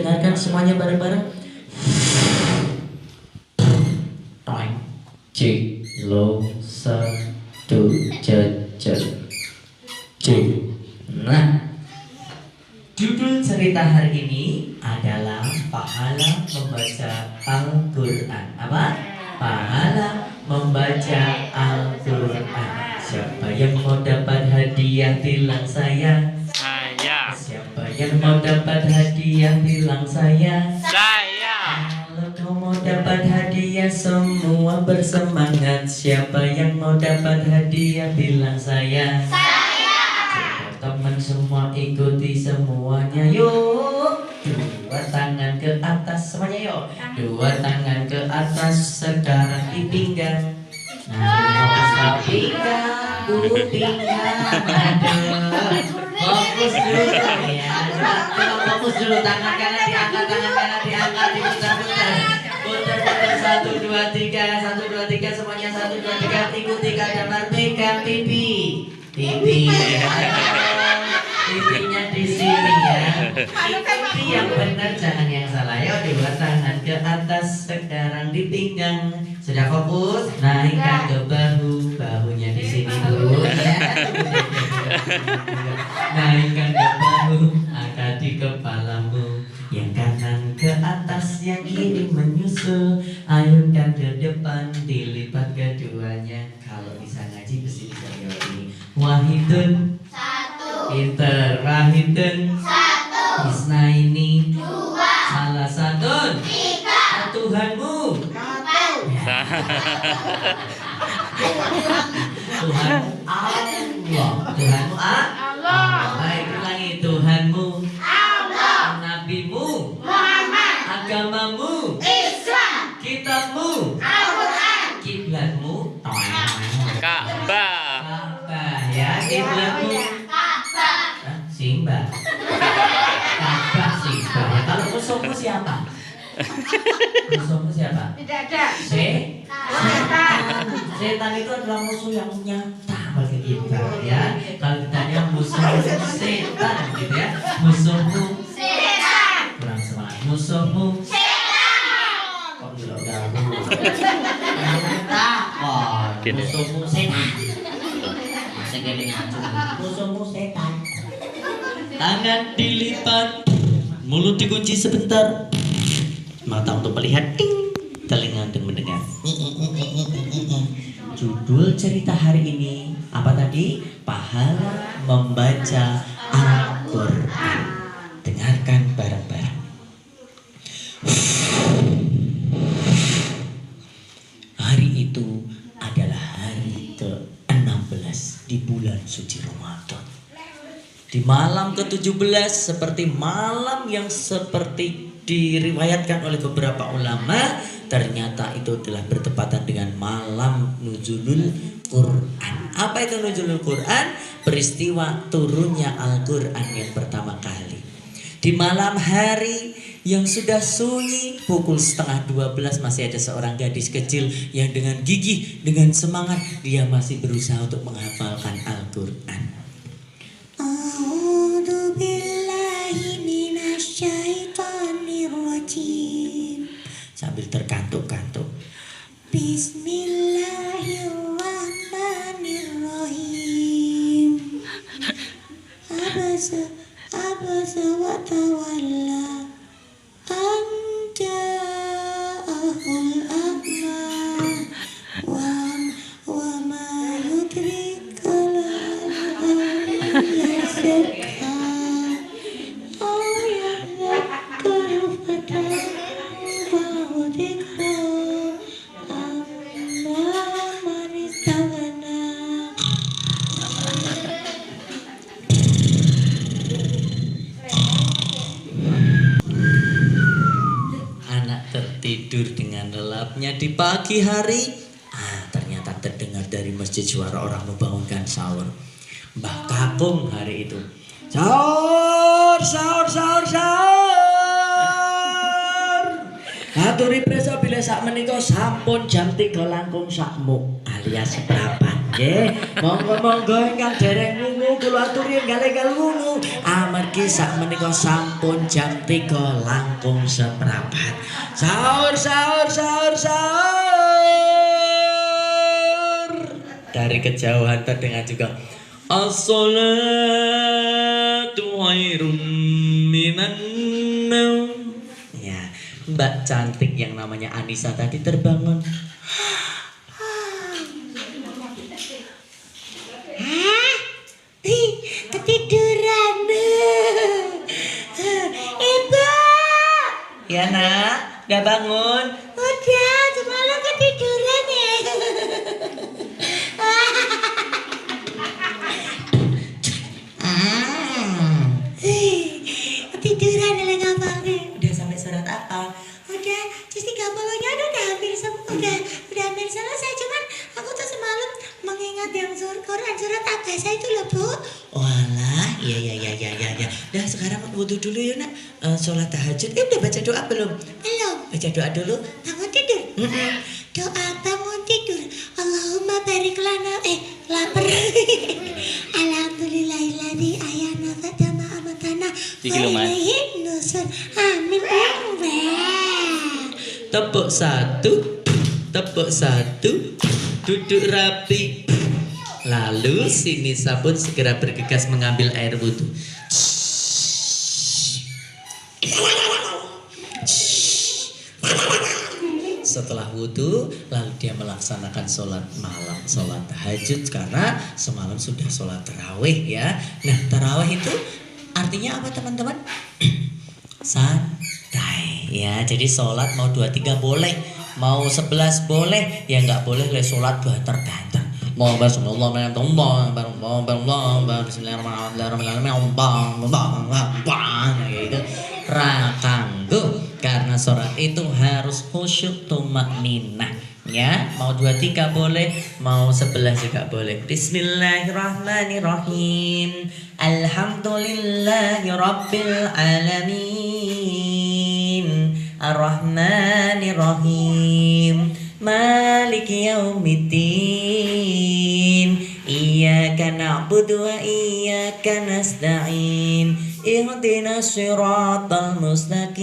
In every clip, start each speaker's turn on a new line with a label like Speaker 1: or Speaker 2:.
Speaker 1: dengarkan semuanya bareng-bareng. Toing, cik, lo, sa, du, je, cik. Nah, judul cerita hari ini adalah pahala membaca Al-Quran. Apa? Pahala membaca Al-Quran. Siapa yang mau dapat hadiah bilang saya. Siapa yang mau dapat hadiah bilang saya. Kalau kau mau dapat hadiah semua bersemangat. Siapa yang mau dapat hadiah bilang saya. Teman semua ikuti semuanya yuk. Dua tangan ke atas semuanya yuk. Dua tangan ke atas sekarang di pinggang. Nah, pinggang, pinggang. Fokus dulu ya. Coba fokus dulu, tangan kanan diangkat, diputar-putar. Putar-putar 1 2 3 semuanya 1 2 3 ikuti kata pegang pipi. Pipinya di sini ya. Ikuti yang benar, jangan yang salah ya. Dua tangan ke atas sekarang di pinggang. Sudah fokus? Naikkan ke bahu, bahunya di sini dulu ya. Naikkan ke bahu, angkat di kepalamu. Yang kanan ke atas, yang kiri menyusul. Ayunkan ke depan, dilipat keduanya. Kalau bisa ngaji mesti bisa jawab ini. Wahidun, satu. Pinter. Wahidun, satu. Isnaini, dua. Salah satun, tiga. Tuhanmu, Tuhanmu Allah. Tuhanmu Allah. Baik, ulangi. Tuhanmu Allah. Nabimu Muhammad. Agamamu Islam. Kitabmu Al-Quran. Kiblatmu
Speaker 2: Ka'bah.
Speaker 1: Ka'bah ya. Kiblatmu Ka'bah. Simba. Ka'bah Simba. Ya, kalau musuhmu siapa? Musuhmu siapa?
Speaker 3: Tidak ada.
Speaker 1: Setan. Setan itu adalah musuh yang nyata bagi kita ya. Kalau ditanya musuh setan gitu ya. Musuhmu setan. Kurang semangat. Musuhmu setan. Kok belum gabung? Musuhmu setan. Masih gede ngacu. Musuhmu setan. Tangan dilipat, mulut dikunci sebentar. Mata untuk melihat, telinga untuk mendengar. Judul cerita hari ini apa tadi? Pahala membaca Al-Quran. Dengarkan bareng-bareng. Hari itu adalah hari ke-16 di bulan suci Ramadan. Di malam ke-17 seperti malam yang seperti diriwayatkan oleh beberapa ulama, ternyata itu telah bertepatan dengan malam nuzulul Quran. Apa itu nuzulul Quran? Peristiwa turunnya Al-Quran yang pertama kali. Di malam hari yang sudah sunyi, pukul 11:30 masih ada seorang gadis kecil yang dengan gigih, dengan semangat dia masih berusaha untuk menghafalkan Al-Quran. Sambil terkantuk-kantuk. Bismillahirrahmanirrahim. Abasa wa tawalla an ja'ahul a'ma wa ma yudrika la'allahu yazakka. Tertidur dengan lelapnya di pagi hari. Ternyata terdengar dari masjid suara orang membangunkan sahur. Mbah Kakung hari itu sahur, sahur, sahur, sahur. Aturi preso bila sak menika sampun jam 3 langkung sakmu alias seprapan. Nggih, monggo-monggo ingkang dereng wungu kula aturi enggal-enggal wungu. Amargi sakmenika sampun jam 3 langkung seprapat. Sahur. Dari kejauhan terdengar juga as-salatu khairun minan naum. Ya, Mbak cantik yang namanya Anissa tadi terbangun. Ketiduran. Ibu. Ya nak, udah bangun? Udah, semalam ketiduran ya. Ketiduran oleh ngapain? Udah sampai surat apa? Udah, just 30-nya udah hampir udah hampir selesai. Cuman aku tuh semalam mengingat yang Quran surat Abasa itu loh Bu. Walah, iya. Dah sekarang wudhu dulu ya nak. Sholat tahajud. Udah baca doa belum? Belum. Baca doa dulu. Bangun tidur. Doa bangun tidur. Allahumma barik lana. Lapar. Alhamdulillahilladzi ahyana ba'da amatana.
Speaker 2: 3 kilo mas.
Speaker 1: Amin. Tepuk satu, duduk rapi. Lalu si Nisa pun segera bergegas mengambil air wudhu. Setelah wudhu, lalu dia melaksanakan sholat malam, sholat tahajud karena semalam sudah sholat tarawih ya. Nah, tarawih itu artinya apa teman-teman? Santai ya. Jadi sholat mau 2-3 boleh, mau 11 boleh, ya nggak boleh le sholat banter-banter. Mau gitu. Rakanggu karena sholat itu harus khusyuk tumakninah ya. Mau 2-3 boleh, mau 11 juga boleh. Bismillahirrahmanirrahim. Alhamdulillahirabbil alamin. Ar-Rahmanirrahim. Maliki yaumiddin. Iyyaka na'budu wa iyyaka nasta'in. Ihdinas siratal mustaqim.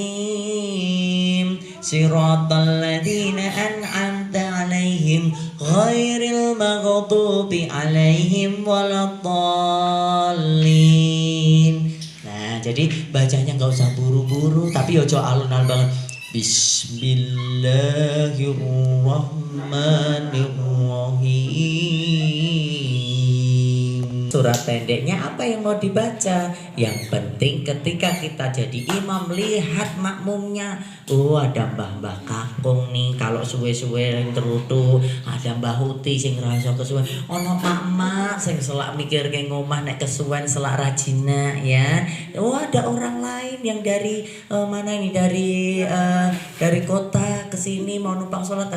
Speaker 1: Siratal ladzina an'amta 'alaihim ghairil maghdubi 'alaihim waladdallin. Nah, jadi bacanya nggak usah buru-buru, tapi ojo alun-alun banget. Bismillahirrahmanirrahim. Surat pendeknya apa yang mau dibaca? Yang penting ketika kita jadi imam, lihat makmumnya. Oh, ada mbah-mbah kakung nih, kalau suwe-suwe terutu. Ada mbah Huti sing ngerasa kesuwen. Ono mak-mak sing selak mikir ke ngomah nek kesuwen selak rajina ya. Oh, ada orang lain yang dari mana ini, dari kota ke sini mau numpang sholat,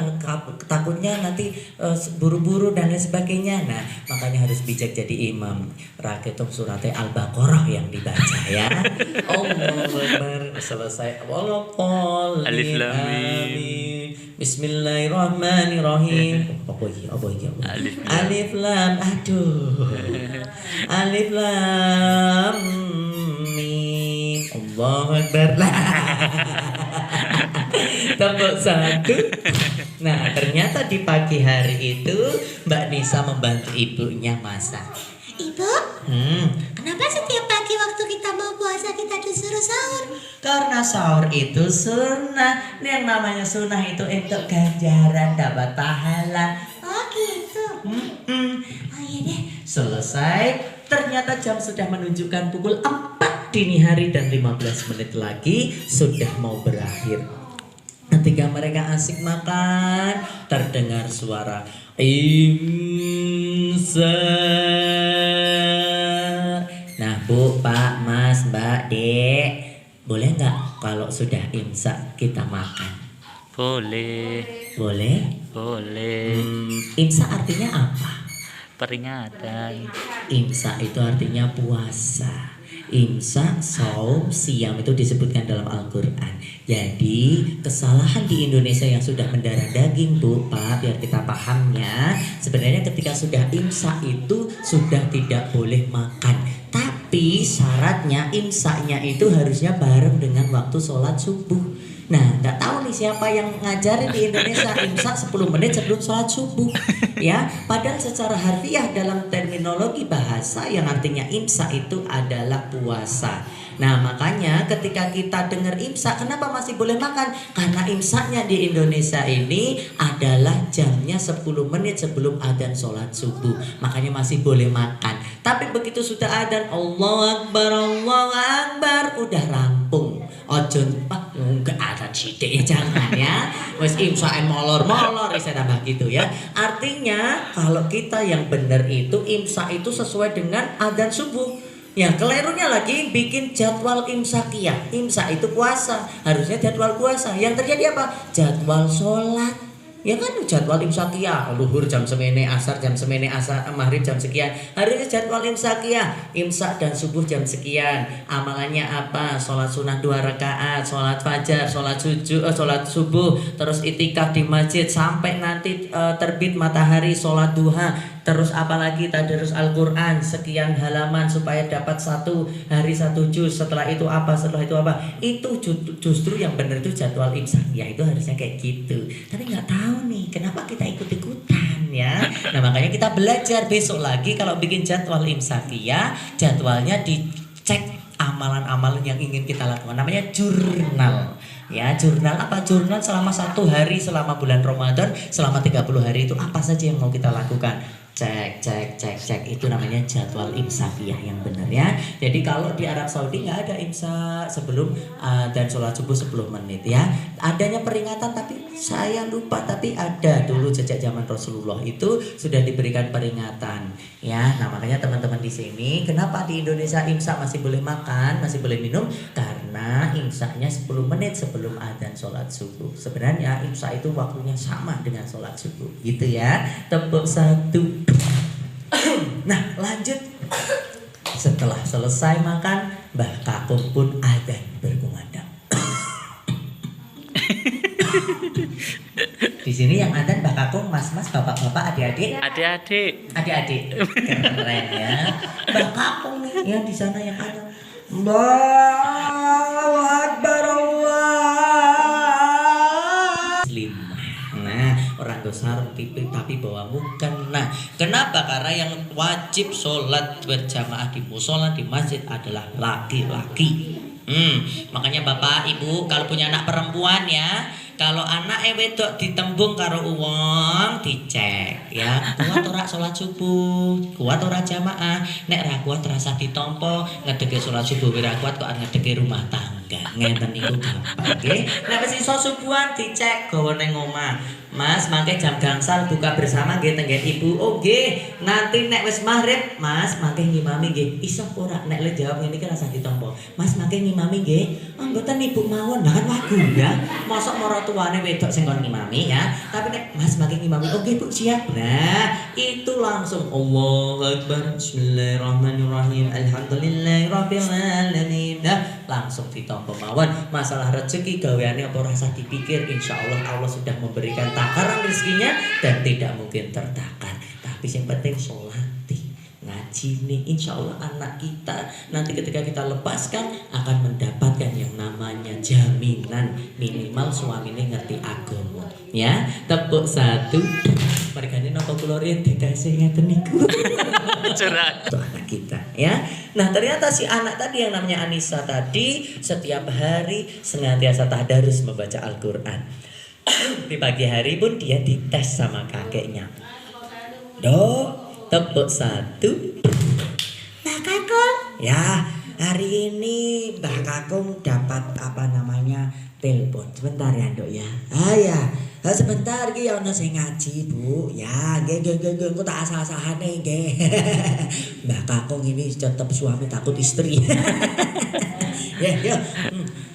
Speaker 1: takutnya nanti buru-buru dan lain sebagainya. Nah, makanya harus bijak jadi imam. Raketum suratnya Al-Baqarah yang dibaca ya. Allahu Akbar. Selesai.
Speaker 2: Alif Lam Mim.
Speaker 1: Bismillahirrahmanirrahim. Apa iki? Alif Lam. Aduh. Alif Lam Mim. Allahu Akbar. Tepuk satu. Nah, ternyata di pagi hari itu Mbak Nisa membantu ibunya masak. Ibu, kenapa setiap pagi waktu kita mau puasa kita disuruh sahur? Karena sahur itu sunnah. Ini yang namanya sunnah itu untuk ganjaran, dapat pahala. Oh gitu. Oh iya deh. Selesai. Ternyata jam sudah menunjukkan pukul 4 dini hari dan 15 menit lagi sudah mau berakhir. Ketika mereka asik makan, terdengar suara imsak. Nah Bu, Pak, Mas, Mbak, Dek, boleh nggak kalau sudah imsak kita makan?
Speaker 2: Boleh.
Speaker 1: Imsak artinya apa?
Speaker 2: Peringatan.
Speaker 1: Imsak itu artinya puasa. Imsak, saum, siam itu disebutkan dalam Al-Quran. Jadi kesalahan di Indonesia yang sudah mendarah daging Bu, Pak, biar kita pahamnya, sebenarnya ketika sudah imsak itu sudah tidak boleh makan. Tapi syaratnya imsaknya itu harusnya bareng dengan waktu sholat subuh. Nah, nggak tahu nih siapa yang ngajarin di Indonesia imsak 10 menit sebelum sholat subuh, ya. Padahal secara harfiah dalam terminologi bahasa yang artinya imsak itu adalah puasa. Nah, makanya ketika kita dengar imsak, kenapa masih boleh makan? Karena imsaknya di Indonesia ini adalah jamnya 10 menit sebelum adzan sholat subuh. Makanya masih boleh makan. Tapi begitu sudah adzan, Allahu Akbar, udah rampung. Ojo, enggak ada sidik ya, jangan ya. Wes imsak molor-molor saya tambah gitu ya. Artinya kalau kita yang benar itu imsak itu sesuai dengan adzan subuh. Ya, kelirunya lagi bikin jadwal imsakiyah. Imsak itu puasa, harusnya jadwal puasa. Yang terjadi apa? Jadwal sholat. Ya kan jadwal imsakiyah, luhur jam semene, asar jam semene, asar maghrib jam sekian. Harusnya jadwal imsakiyah, imsak dan subuh jam sekian. Amalannya apa? Sholat sunnah 2 rakaat, sholat fajar, sholat subuh, terus itikaf di masjid sampai nanti terbit matahari, sholat duha. Terus apalagi tadarus Al-Quran sekian halaman supaya dapat 1 hari 1 juz. Setelah itu apa? Setelah itu apa? Itu justru yang benar itu jadwal imsak. Ya itu harusnya kayak gitu. Tapi nggak tahu nih kenapa kita ikut-ikutan ya. Nah makanya kita belajar besok lagi kalau bikin jadwal imsakiyah, jadwalnya dicek amalan-amalan yang ingin kita lakukan. Namanya jurnal. Ya, jurnal apa? Jurnal selama 1 hari selama bulan Ramadan, selama 30 hari itu apa saja yang mau kita lakukan. Cek itu namanya jadwal imsakiyah yang benar ya. Jadi kalau di Arab Saudi nggak ada imsak sebelum dan sholat subuh 10 menit ya. Adanya peringatan tapi saya lupa, tapi ada dulu sejak zaman Rasulullah itu sudah diberikan peringatan ya. Nah makanya teman-teman di sini kenapa di Indonesia imsak masih boleh makan, masih boleh minum, karena imsaknya 10 menit sebelum adzan sholat subuh. Sebenarnya imsak itu waktunya sama dengan sholat subuh gitu ya. Tepuk 1. Nah lanjut, setelah selesai makan Mbah Kakung pun adzan berkumandang. Di sini yang adzan Mbah Kakung, mas-mas, bapak-bapak, adik-adik. Adik-adik. Keren ya. Mbah Kakung nih yang di sana yang adzan. Allahu Akbar, orang besar tapi bawa mungkan. Nah, kenapa? Karena yang wajib sholat berjamaah di musola di masjid adalah laki-laki. Makanya bapak ibu kalau punya anak perempuan ya, kalau anak wedok ditembung karo uang dicek ya, kuat ora sholat subuh, kuat ora jamaah. Nek ra kuat terasa ditompo, ngedeke sholat subuh ora kuat kok ngedeke rumah tangga. Ngeten niku gampang nggih. Nek wis iso subuhan dicek gawa ning omah. Mas, mangke jam gangsal buka bersama nggih tenggen ibu. Oh nggih, nanti nek wis maghrib, Mas, mangke ngimami nggih. Iso ora nek le jawab ngene iki rasa ditampa. Mas, mangke ngimami nggih. Oh, mboten ibu mawon. Lah kan wagu ya. Mosok maratuwane wedok sing kon ngimami ya. Tapi nek Mas mangke ngimami, oke Bu, siap. Nah, itu langsung Allahu Akbar. Bismillahirrahmanirrahim. Alhamdulillahirabbil alamin. Nah, langsung ditampa mawon. Masalah rezeki gaweane apa rasa dipikir, insyaallah Allah sudah memberikan takaran rezekinya dan tidak mungkin tertakar. Tapi yang penting sholati, ngaji nih, insya Allah anak kita nanti ketika kita lepaskan akan mendapatkan yang namanya jaminan minimal suaminya ngerti agama ya. Tepuk 1. Mereka ini nopo kulorin tidak ngeten niku. Cerah. Itu anak kita ya. Nah ternyata si anak tadi yang namanya Anissa tadi setiap hari senantiasa tadarus membaca Al-Quran. Di pagi hari pun dia dites sama kakeknya. Dok, tepuk 1. Mbah Kakung. Ya, hari ini Mbah Kakung dapat telepon. Sebentar ya, Dok ya. Ya. Sebentar iki ana sing ngaji, Bu. Ya, nggih engko tak asah-asahane nggih. Mbah Kakung ini tetap suami takut istri. Ya.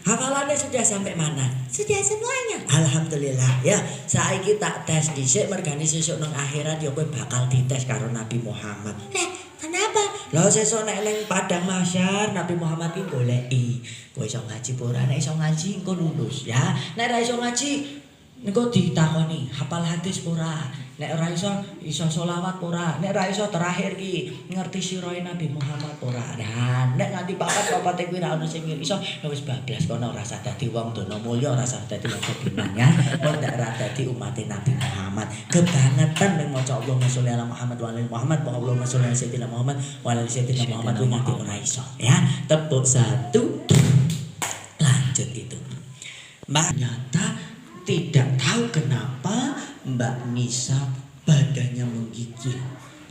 Speaker 1: Hafalannya sudah sampai mana? Sudah semuanya. Alhamdulillah ya. Saiki tak tes dhisik mergane sesuk nang akhirat ya kowe bakal dites karo Nabi Muhammad. Kenapa? Lho sesuk nek ning padang mahsyar Nabi Muhammad iki goleki. Kowe iso ngaji apa ora? Nek iso ngaji engko lulus ya. Nek ora iso ngaji engko ditakoni hafal hadis apa ora? Nek ora iso selawat apa ora? Nek ora iso terakhir ki ngerti sirahe Nabi Muhammad apa ora? Nah, nek nganti papat-papate kuwi ora ono sing iso wis bablas kono ora usah dadi wong dono mulya, ora usah dadi wong kebinan ya. Kok ndak ora dadi umat Nabi Muhammad. Kebangetan ning maca Allahumma sholli ala Muhammad wa ala Muhammad, Allahumma sholli ala sayyidina Muhammad wa ala sayyidina Muhammad kuwi nganti ora iso ya. Tepuk satu. Lanjut itu. Mbak nyata tidak tahu kenapa Mbak Nisa badannya menggigil,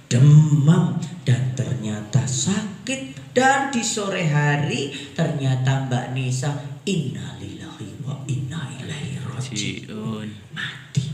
Speaker 1: demam dan ternyata sakit, dan di sore hari ternyata Mbak Nisa innalillahi wa inna ilaihi rajiun, mati.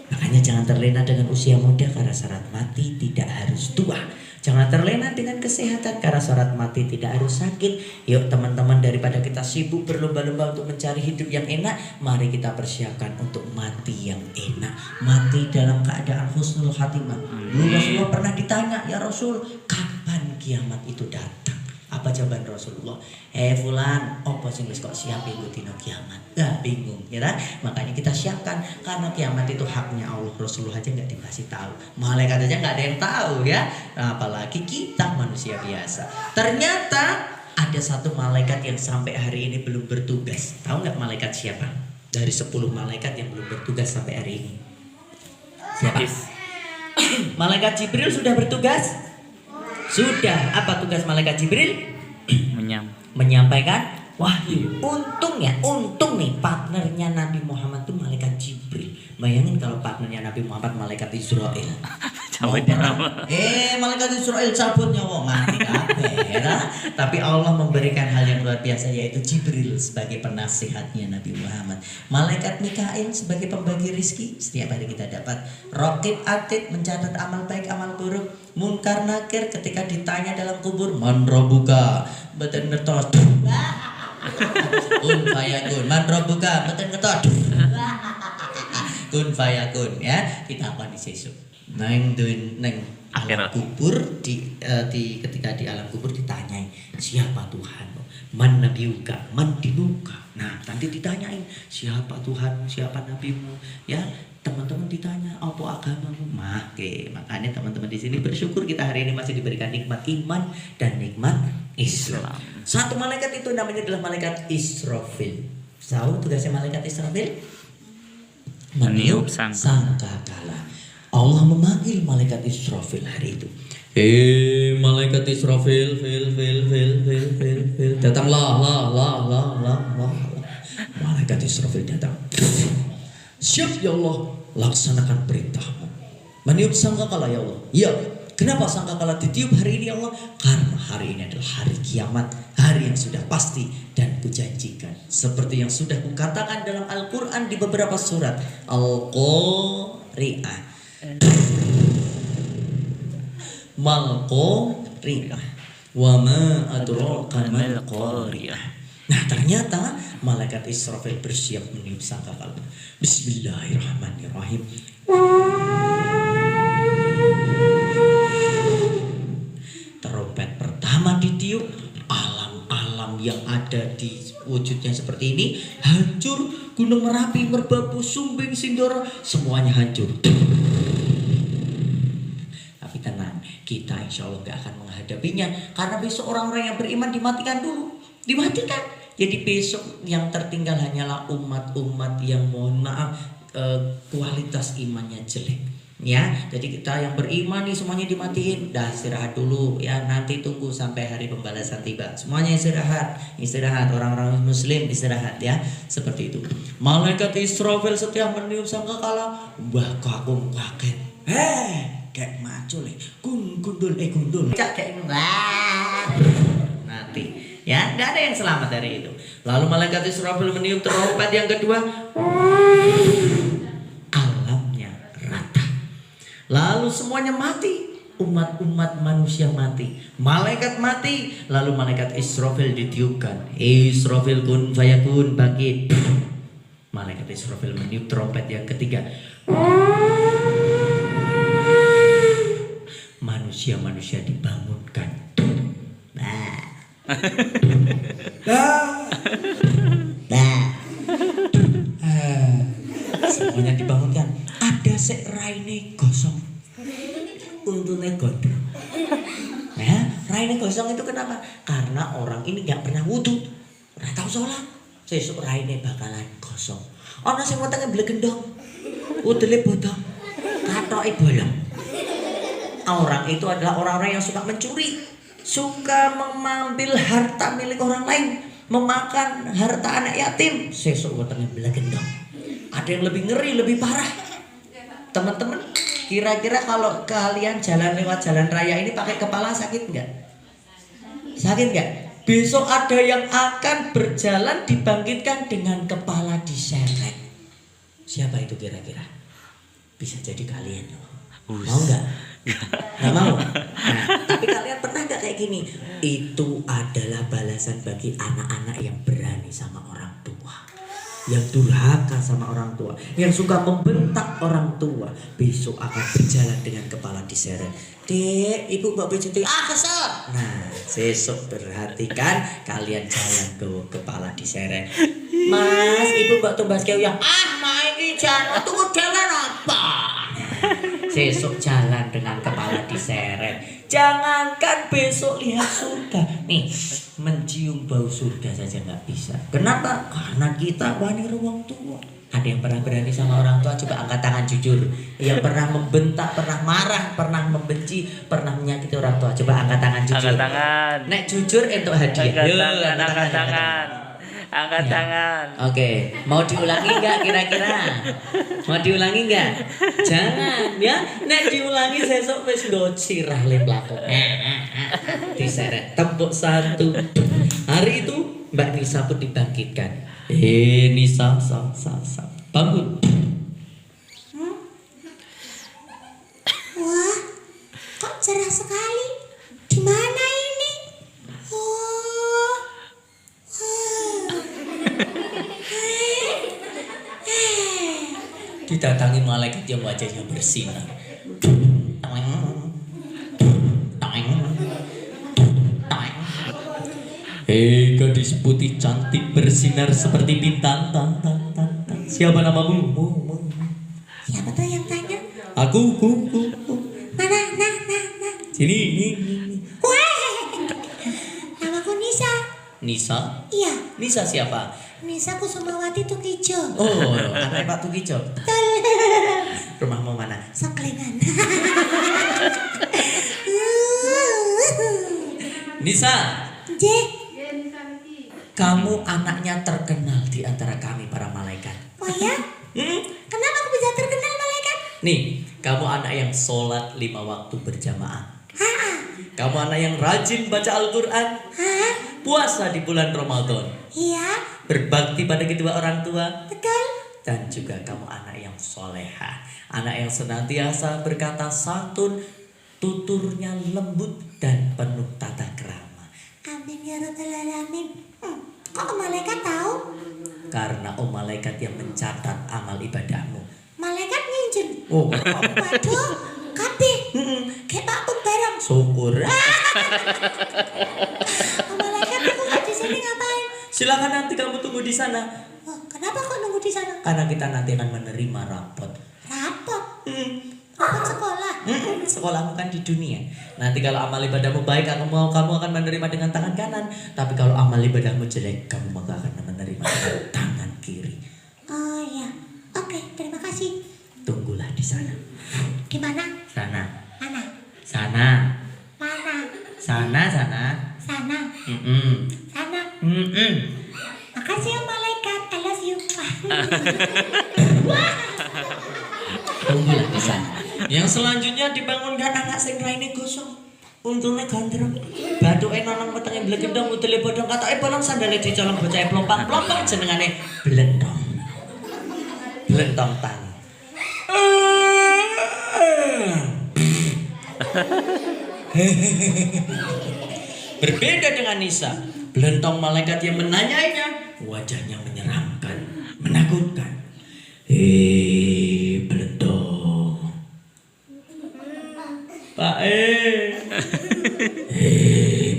Speaker 1: Makanya jangan terlena dengan usia muda karena syarat mati tidak harus tua. Jangan terlena dengan kesehatan karena syarat mati tidak harus sakit. Yuk teman-teman, daripada kita sibuk berlomba-lomba untuk mencari hidup yang enak, mari kita persiapkan untuk mati yang enak. Mati dalam keadaan husnul khatimah. Rasulullah pernah ditanya, ya Rasul, kapan kiamat itu datang? Apa jawaban Rasulullah? Fulan, apa sing wis kok siap iku dina kiamat? Gak bingung, ya kan? Makanya kita siapkan karena kiamat itu haknya Allah. Rasulullah aja nggak dikasih tahu, malaikat aja nggak ada yang tahu ya. Nah, apalagi kita manusia biasa. Ternyata ada satu malaikat yang sampai hari ini belum bertugas. Tahu nggak malaikat siapa? Dari 10 malaikat yang belum bertugas sampai hari ini. Siapa? Malaikat Jibril sudah bertugas? Sudah. Apa tugas malaikat Jibril? Menyampaikan wahyu. Untung nih partnernya Nabi Muhammad itu malaikat Jibril. Bayangin kalau partnernya Nabi Muhammad malaikat Israel. Malaikat Israel cabut nyawa mati kabeh ya. Tapi Allah memberikan hal yang luar biasa, yaitu Jibril sebagai penasihatnya Nabi Muhammad. Malaikat Mikail sebagai pembagi rizki. Setiap hari kita dapat. Raqib Atid mencatat amal baik amal buruk. Munkar Nakir ketika ditanya dalam kubur, man rabbuka, beten ngetos. Kun fayakun, man rabbuka, beten ngetos. Kun fayakun ya. Kita apa di sesuk? Neng alam kubur ketika di alam kubur ditanyai siapa Tuhan, man nabiuka, man dinuka. Nah nanti ditanyain siapa Tuhan, siapa nabimu ya. Teman-teman ditanya apa agamamu, makanya teman-teman di sini bersyukur kita hari ini masih diberikan nikmat iman dan nikmat Islam. Satu malaikat itu namanya adalah malaikat Israfil. Tahu tugasnya malaikat Israfil? Meniup sangkakala. Allah memanggil malaikat Israfil hari itu. Malaikat Israfil, fil, datanglah, malaikat Israfil datang. Siap ya Allah, laksanakan perintahmu. Meniup sangkakala ya Allah. Ya, kenapa sangkakala ditiup hari ini ya Allah? Karena hari ini adalah hari kiamat, hari yang sudah pasti dan kujanjikan. Seperti yang sudah kukatakan dalam Al-Quran di beberapa surat. Al-Qari'ah, Mal-Qari'ah, wa ma adraka mal-Qari'ah. Nah ternyata malaikat Israfil bersiap meniup sangkakala. Bismillahirrahmanirrahim. Trompet pertama ditiup, alam-alam yang ada di wujudnya seperti ini hancur. Gunung Merapi, Merbabu, Sumbing, Sindoro, semuanya hancur. Tapi tenang, kita insya Allah gak akan menghadapinya, karena besok orang-orang yang beriman dimatikan dulu. Dimatikan. Jadi besok yang tertinggal hanyalah umat-umat yang mohon maaf kualitas imannya jelek. Ya, jadi kita yang beriman nih semuanya dimatiin. Dah istirahat dulu ya, nanti tunggu sampai hari pembalasan tiba. Semuanya istirahat, orang-orang muslim istirahat ya. Seperti itu. Malaikat Israfil setiap meniup sangkakala, mbah kakung kaget. Kayak macul gundul. Kayak nanti. Ya, nggak ada yang selamat dari itu. Lalu malaikat Israfil meniup trompet yang kedua, alamnya rata. Lalu semuanya mati, umat-umat manusia mati, malaikat mati. Lalu malaikat Israfil ditiupkan, Israfil kun fayakun, bangkit. Malaikat Israfil meniup trompet yang ketiga, manusia-manusia dibangunkan. Bah. Semuanya dibangunkan. Ada sek raine gosong, untune gondrong. Ya, raine gosong itu kenapa? Karena orang ini nggak pernah wudu, nggak tahu sholat. Sesuk raine bakalan gosong. Ana sing wetenge blegendong, udele bodong, katoke bolong. Orang itu adalah orang-orang yang suka mencuri, suka mengambil harta milik orang lain, memakan harta anak yatim. Sesuk wetenge blegendong. Ada yang lebih ngeri, lebih parah. Teman-teman, kira-kira kalau kalian jalan lewat jalan raya ini pakai kepala sakit nggak? Sakit nggak? Besok ada yang akan berjalan dibangkitkan dengan kepala diseret. Siapa itu kira-kira? Bisa jadi kalian. Mau nggak? Nggak mau? Nah, tapi kalian pernah nggak kayak gini? Itu adalah balasan bagi anak-anak yang berani sama orang tua, yang durhaka sama orang tua, yang suka membentak orang tua. Besok akan berjalan dengan kepala diseret. Dek, ibu mbak bejuti, kesel. Nah, besok perhatikan kalian jalan ke kepala diseret. Mas, ibu mbak tumbas keuyang. Maiki jalan tunggu jalan apa? Besok jalan dengan kepala diseret. Jangankan besok lihat surga, nih mencium bau surga saja nggak bisa. Kenapa? Karena kita wani ruang tua. Ada yang pernah berani sama orang tua? Coba angkat tangan jujur. Yang pernah membentak, pernah marah, pernah membenci, pernah menyakiti orang tua. Coba angkat tangan jujur.
Speaker 2: Angkat tangan.
Speaker 1: Nek jujur untuk hadiah.
Speaker 2: Angkat tangan. Angkat tangan.
Speaker 1: Oke, mau diulangi nggak kira-kira? Mau diulangi nggak? Jangan ya. Nek diulangi sesuk wis nggo sirah le plako. Diseret tepuk satu. Hari itu Mbak Nisa pun dibangkitkan. Nisa, bangun.
Speaker 3: Wah, kok cerah sekali. Di mana ini? Oh.
Speaker 1: Didatangi malaikat yang wajahnya bersinar. Hei gadis putih cantik bersinar seperti bintang. Siapa namamu?
Speaker 3: Siapa tuh yang tanya?
Speaker 1: Aku.
Speaker 3: Mana?
Speaker 1: Sini.
Speaker 3: Wah, namaku Nisa.
Speaker 1: Nisa?
Speaker 3: Iya,
Speaker 1: Nisa siapa?
Speaker 3: Nisa Kusumawati Tukijo.
Speaker 1: Oh, anak Pak Tukijo.
Speaker 3: Betul.
Speaker 1: Rumahmu mana?
Speaker 3: Saklengan.
Speaker 1: Nisa,
Speaker 3: J.
Speaker 1: kamu anaknya terkenal di antara kami para malaikat.
Speaker 3: Oh ya? Kenapa aku bisa terkenal malaikat?
Speaker 1: Nih, kamu anak yang sholat 5 waktu berjamaah. Kamu anak yang rajin baca Al-Quran. Puasa di bulan Ramadan.
Speaker 3: Iya.
Speaker 1: Berbakti pada kedua orang tua.
Speaker 3: Betul.
Speaker 1: Dan juga kamu anak yang soleha. Anak yang senantiasa berkata santun, tuturnya lembut dan penuh tata krama.
Speaker 3: Amin ya rabbal alamin. Kok malaikat tahu?
Speaker 1: Karena malaikat yang mencatat amal ibadahmu.
Speaker 3: Malaikat nginjen.
Speaker 1: Oh,
Speaker 3: Waduh, kabeh. Kayak Pak Pung bareng.
Speaker 1: syukur.
Speaker 3: Malaikat aku nggak di sini ngapain?
Speaker 1: Silakan nanti kamu tunggu di sana.
Speaker 3: Oh, kenapa kok nunggu di sana?
Speaker 1: Karena kita nanti akan menerima rapot.
Speaker 3: Rapot. Rapot sekolah.
Speaker 1: Sekolahmu kan di dunia. Nanti kalau amal ibadahmu baik, kamu akan menerima dengan tangan kanan. Tapi kalau amal ibadahmu jelek, kamu maka akan menerima dengan tangan kiri.
Speaker 3: Oh iya. Oke, terima kasih.
Speaker 1: Tunggulah di sana.
Speaker 3: Gimana?
Speaker 1: Sana.
Speaker 3: Mana?
Speaker 1: Sana.
Speaker 3: Mana?
Speaker 1: Sana.
Speaker 3: Sana. Sana. Makasih ya malaikat. I love you.
Speaker 1: Tunggulah di sana. Yang selanjutnya dibangunkan anak sing raine gosong. Untune gandreng. Bathuke nonong wetenge blegendong udele bodong katoke bolong sandale dicolong bocahe plompang-plompang jenengane Blentong. Blentong tang. Berbeda dengan Nisa, Blentong malaikat yang menanyainya, wajahnya menyeramkan, menakutkan. Blentong. Pak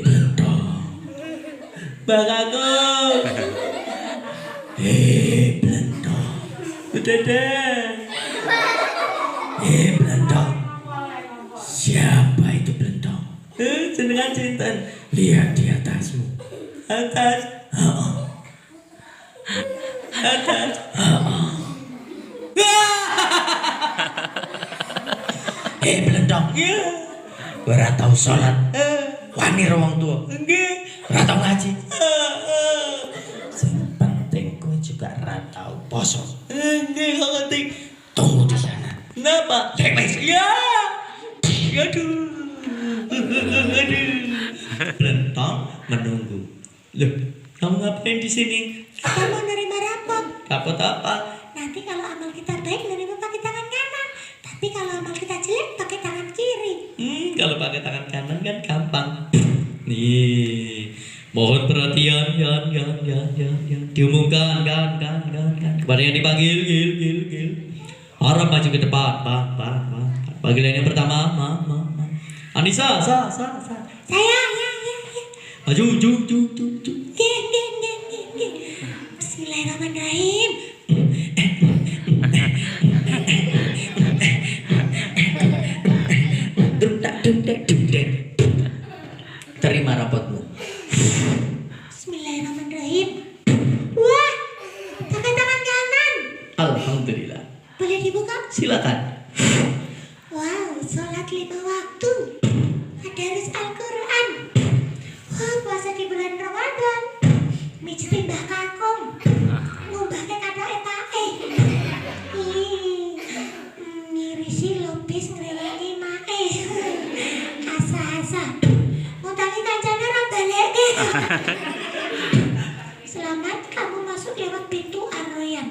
Speaker 1: Blendong. Bang Agung. Blendong. Udah deh. Blendong. Siapa itu Blendong? Jenengan cinten. Lihat di atasmu. Atas. Atas. Blendong. Ora tau salat. Wani wong tua. Nggih. Ora tau ngaji. Sing penting kowe juga ora tau poso. Nggih, kok penting. Tunggu di sana. Kenapa? Wis. Ya. Aduh. Blendong menunggu. Loh, kamu ngapain di sini?
Speaker 3: Kita mau nerima rapot.
Speaker 1: Rapot apa?
Speaker 3: Nanti kalau amal kita baik nerima pakai tangan kanan. Tapi kalau amal kita jelek pakai tangan kiri.
Speaker 1: Kalau pakai tangan kanan kan gampang. Nih, mohon perhatian, diumumkan, kan. Kepada yang dipanggil, gil. Harap maju ke depan, Pak. Panggilan yang pertama, Anissa, sa.
Speaker 3: Saya.
Speaker 1: Maju.
Speaker 3: Geng. Bismillahirrahmanirrahim.
Speaker 1: Terima rapotmu.
Speaker 3: Bismillahirrahmanirrahim. Wah, pakai tangan kanan.
Speaker 1: Alhamdulillah.
Speaker 3: Boleh dibuka?
Speaker 1: Silakan.
Speaker 3: Wow, sholat 5 waktu. Tadarus Al-Quran. Wah, puasa di bulan Ramadan. Mijitin Mbah Kakung. Ngumbah ke kado etae. Ngirisi lobis ngrewangi mae. Asa. Ngutangi kancana ra baleke. Selamat kamu masuk lewat pintu Ar-Royan.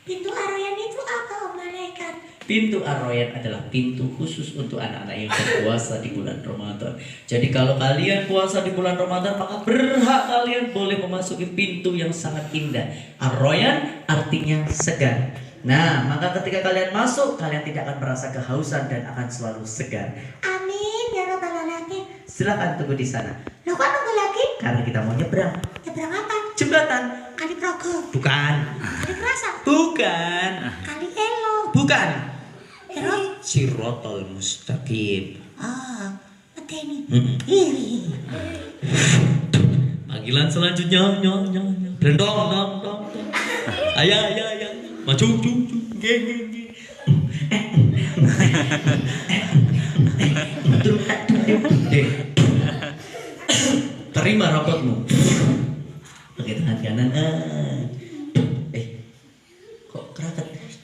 Speaker 3: Pintu Ar-Royan itu apa, Om Malaikat?
Speaker 1: Pintu Ar-Royan adalah pintu khusus untuk anak-anak yang berpuasa di bulan Ramadan. Jadi kalau kalian puasa di bulan Ramadan, maka berhak kalian boleh memasuki pintu yang sangat indah. Ar-Royan artinya segar. Nah, maka ketika kalian masuk, kalian tidak akan merasa kehausan dan akan selalu segar.
Speaker 3: Amin ya Rabbal Alamin.
Speaker 1: Silakan tunggu di sana.
Speaker 3: Lo kok nunggu lagi?
Speaker 1: Karena kita mau nyebrang.
Speaker 3: Nyebrang apa?
Speaker 1: Jembatan.
Speaker 3: Kali Progo.
Speaker 1: Bukan.
Speaker 3: Kali Kerasa.
Speaker 1: Bukan.
Speaker 3: Kali Elo.
Speaker 1: Bukan.
Speaker 3: Ero.
Speaker 1: Sirotol Mustaqim.
Speaker 3: Medeni.
Speaker 1: Panggilan selanjutnya, Blendong, dong. Ayah. Maju, geng. Terima rapotmu. Pakai tangan kanan. Kok keraket?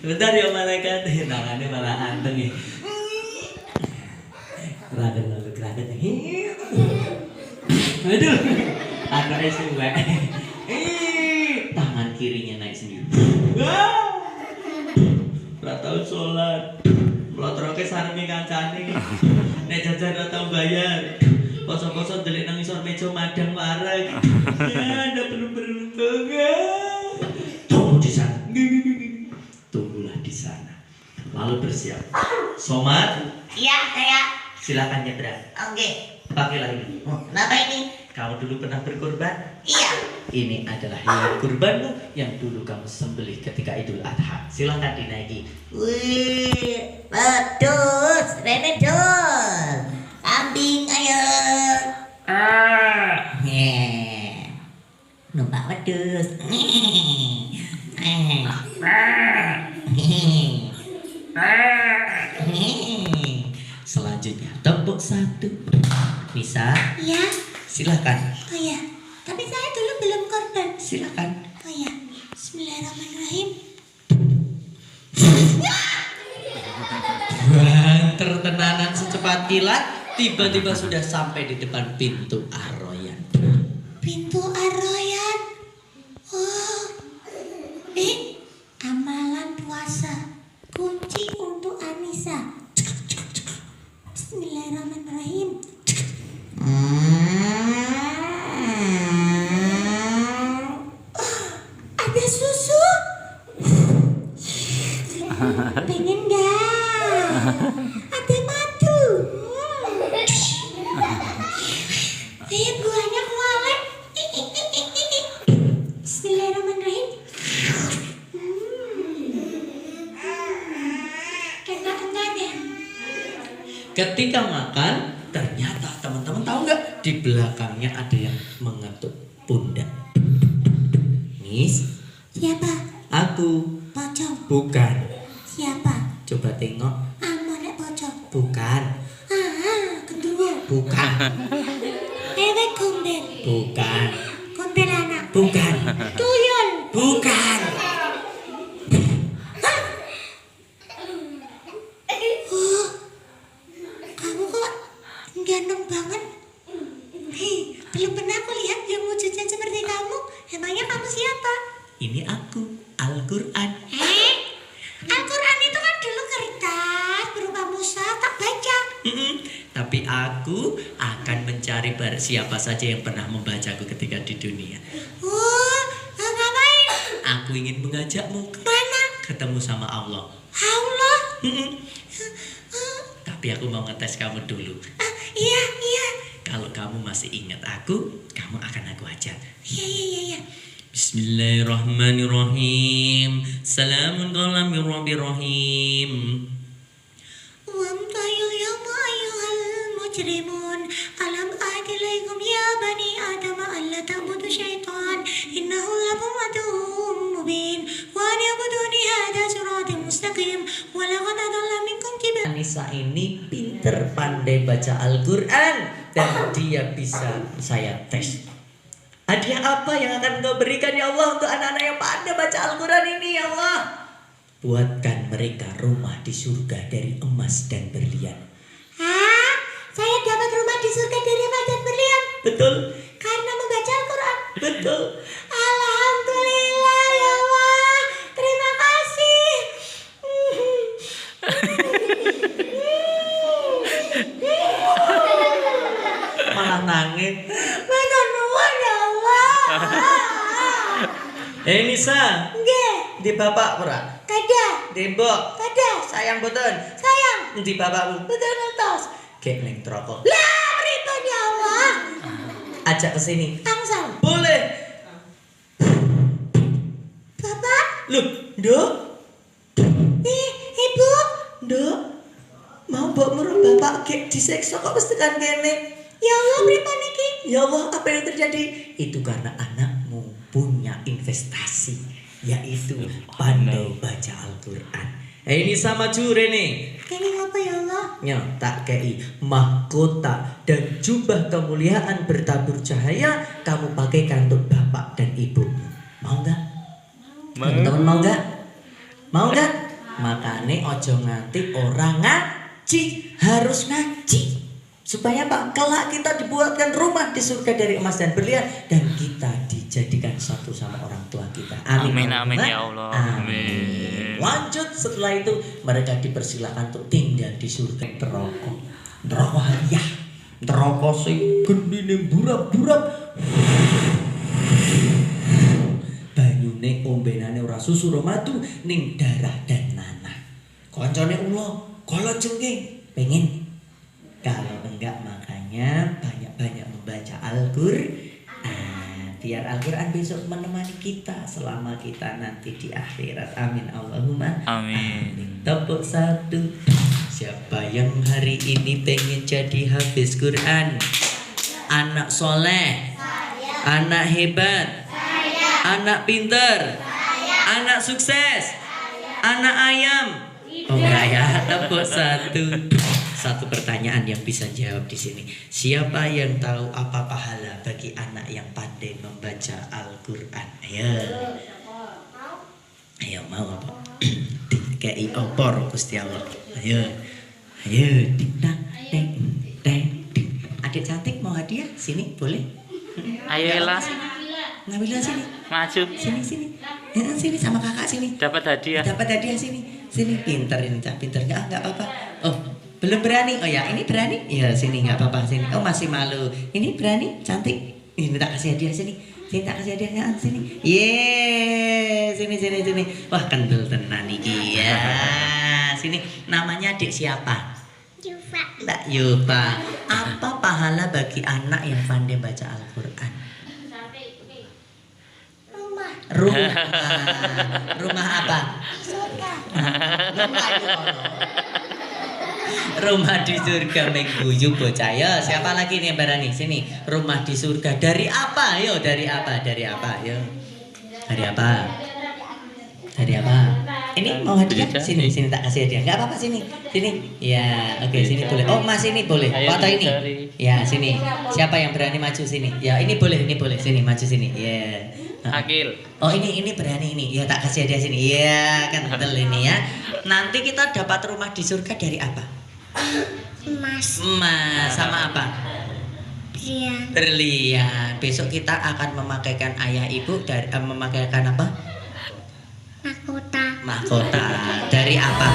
Speaker 1: Bentar ya malaikat, tangannya malah anteng ya. Keraket. Aduh, anaknya suwe. Tangan kirinya naik sendiri. Ora tau sholat. Mlotroke sarenge kancane. Nek jajan ora tau bayar. Poso-poso ndelik nang isor meja madang wareg. Ya, Anda belum beruntung. Tunggu di sana. Tunggulah di sana. Lalu bersiap. Somat.
Speaker 3: Iya, saya.
Speaker 1: Silakan nyebrang.
Speaker 3: Oke.
Speaker 1: Pakailah ini.
Speaker 3: Kenapa ini?
Speaker 1: Kamu dulu pernah berkorban?
Speaker 3: Iya.
Speaker 1: Ini adalah hewan kurbanmu yang dulu kamu sembelih ketika Idul Adha. Silakan dinaiki.
Speaker 3: Wih, pedus, Rene dul. Kambing ayo. Numpak wedus.
Speaker 1: Selanjutnya tepuk satu. Bisa?
Speaker 3: Iya.
Speaker 1: Silakan.
Speaker 3: Oh ya, tapi saya dulu belum korban.
Speaker 1: Silakan.
Speaker 3: Oh ya, Bismillahirrahmanirrahim.
Speaker 1: Banter tenanan secepat kilat, tiba-tiba sudah sampai di depan pintu Ar-Royan.
Speaker 3: Pintu Ar-Royan. Oh, amalan puasa. Kunci untuk Anissa. Bismillahirrahmanirrahim. Ada susu. Pengen gak? buahnya kualet. Bismillahirrahmanirrahim. Enak-enak ya.
Speaker 1: Ketika makan, ternyata teman-teman tahu nggak di belakangnya ada yang mengetuk pundak. Nis,
Speaker 3: Siapa?
Speaker 1: aku.
Speaker 3: Pocong.
Speaker 1: Bukan.
Speaker 3: Siapa?
Speaker 1: Coba tengok.
Speaker 3: Amonek pocong.
Speaker 1: Bukan.
Speaker 3: Kedua.
Speaker 1: Bukan.
Speaker 3: Ewek gombel.
Speaker 1: Bukan.
Speaker 3: Kuntilanak.
Speaker 1: Bukan.
Speaker 3: Tuyul.
Speaker 1: Bukan.
Speaker 3: Oh, kamu kok ganteng banget. Belum pernah aku lihat yang wujudnya seperti kamu. Emangnya kamu siapa?
Speaker 1: Ini aku, Al-Quran.
Speaker 3: Al-Quran itu kan dulu kertas berupa mushaf, tak baca.
Speaker 1: Tapi aku akan mencari siapa saja yang pernah membacaku ketika di dunia.
Speaker 3: Ngapain?
Speaker 1: Aku ingin mengajakmu
Speaker 3: Mana?
Speaker 1: ketemu sama Allah.
Speaker 3: Allah.
Speaker 1: Tapi aku mau ngetes kamu dulu.
Speaker 3: Iya.
Speaker 1: Kalau kamu masih ingat aku, kamu akan aku ajak.
Speaker 3: Iya.
Speaker 1: Bismillahirrahmanirrahim. Salamun qawlan min rabbir rahim.
Speaker 3: Wamtayul yawma ayyuhal mujrimun. Alam adilaikum ya bani Adam alla ta'budu syaitan. Innahu lakum aduwwum mubin. Wa an ya'buduni hadha siratim mustaqim. Wa laqad adalla minkum jibril.
Speaker 1: Anissa ini pinter pandai baca Al-Quran dan dia bisa saya tes. Hadiah apa yang akan Engkau berikan ya Allah untuk anak-anak yang pandai baca Al-Quran ini ya Allah? Buatkan mereka rumah di surga dari emas dan berlian.
Speaker 3: Saya dapat rumah di surga dari emas dan berlian
Speaker 1: Betul?
Speaker 3: karena membaca Al-Quran.
Speaker 1: Betul.
Speaker 3: Alhamdulillah ya Allah. Terima kasih.
Speaker 1: Malah nangis.
Speaker 3: Matur nuwun ya Allah.
Speaker 1: Nisa,
Speaker 3: Nggih,
Speaker 1: di bapak ora?
Speaker 3: kada,
Speaker 1: Di mbok,
Speaker 3: kada.
Speaker 1: sayang boten.
Speaker 3: Sayang,
Speaker 1: Di bapakmu.
Speaker 3: betul ngertos.
Speaker 1: Gek ning troko.
Speaker 3: Lah, pripun ya Allah?
Speaker 1: Ajak ke sini.
Speaker 3: Angsal.
Speaker 1: Boleh.
Speaker 3: Bapak,
Speaker 1: Loh, Nduk.
Speaker 3: Ibu.
Speaker 1: Nduk. Mau mbok merem bapak gek disiksa kok mesti kan kene.
Speaker 3: Ya Allah, pripun iki?
Speaker 1: Ya Allah, apa yang terjadi? Itu karena anakmu punya investasi, yaitu pandai baca Al-Quran. Ini sama jure nih.
Speaker 3: Kene apa ya Allah?
Speaker 1: Tak kei mahkota dan jubah kemuliaan bertabur cahaya kamu pakaikan untuk bapak dan ibumu. Mau nggak? Teman-teman mau nggak? Mau nggak? Makanya ojo nganti orang ngaji, harus ngaji. Supaya Pak, kelak kita dibuatkan rumah di surga dari emas dan berlian dan kita dijadikan satu sama orang tua kita. Amin.
Speaker 2: Amin ya Allah.
Speaker 1: Amin. Lanjut setelah itu mereka dipersilakan untuk tinggal di surga neraka. Neraka hadiah. Neraka sing gendine burap-burap. Banyune ombenane ora susu ora madu ning darah dan nanah. Koncone ula, kala jengking pengen. Kalau enggak makanya banyak-banyak membaca Al-Quran. Biar Al-Quran besok menemani kita selama kita nanti di akhirat. Amin Allahumma
Speaker 2: Amin.
Speaker 1: Tepuk satu. Siapa yang hari ini pengen jadi hafiz Quran? Anak soleh, anak hebat, anak pinter, anak sukses, anak ayam. Oh enggak ya, tepuk satu. Satu pertanyaan yang bisa jawab di sini. Siapa yang tahu apa pahala bagi anak yang pandai membaca Al-Quran? Ayo mau apa? Kayak opor Gusti Allah. Ayo, ding-dang, ding. Adik cantik mau hadiah? Sini boleh?
Speaker 2: Ayo Ella,
Speaker 1: Nabila sini.
Speaker 2: maju.
Speaker 1: Sini. Ya, sini sama kakak sini.
Speaker 2: Dapat hadiah.
Speaker 1: Dapat hadiah sini. Sini pinter ini cak pinter enggak apa-apa. Oh, belum berani. Oh ya, ini berani. Ya, sini enggak apa-apa sini. Oh, masih malu. Ini berani, cantik. Ini tak kasih hadiah sini. Sini tak kasih hadiahnya sini. Sini. Wah, kendel tenan iki ya. Sini namanya adik siapa?
Speaker 3: Yufa.
Speaker 1: Mbak Yufa, apa pahala bagi anak yang pandai baca Al-Quran?
Speaker 3: Rumah.
Speaker 1: Rumah apa?
Speaker 3: Surga.
Speaker 1: Rumah itu ono. Rumah di surga mengguyu bocah. Ya, siapa lagi nih yang berani? Sini. Rumah di surga dari apa? Yo, dari apa? Dari apa? Yo. Dari apa? Dari apa? Ini mau hadiah? Sini, sini tak kasih hadiah. Enggak apa-apa sini. Sini. Ya, oke, sini boleh. Oh, Mas ini boleh. Foto ini. Ya, sini. Siapa yang berani maju sini? Ya, ini boleh, ini boleh. Sini maju sini. Ya.
Speaker 2: Akil.
Speaker 1: Oh, ini berani ini. Ya, tak kasih hadiah sini. Iya, kan betul ini ya. Nanti kita dapat rumah di surga dari apa?
Speaker 3: Emas.
Speaker 1: Emas sama apa?
Speaker 3: Brian.
Speaker 1: Berlian. Besok kita akan memakaikan ayah ibu dari memakaikan apa?
Speaker 3: Mahkota.
Speaker 1: Mahkota. Dari apa?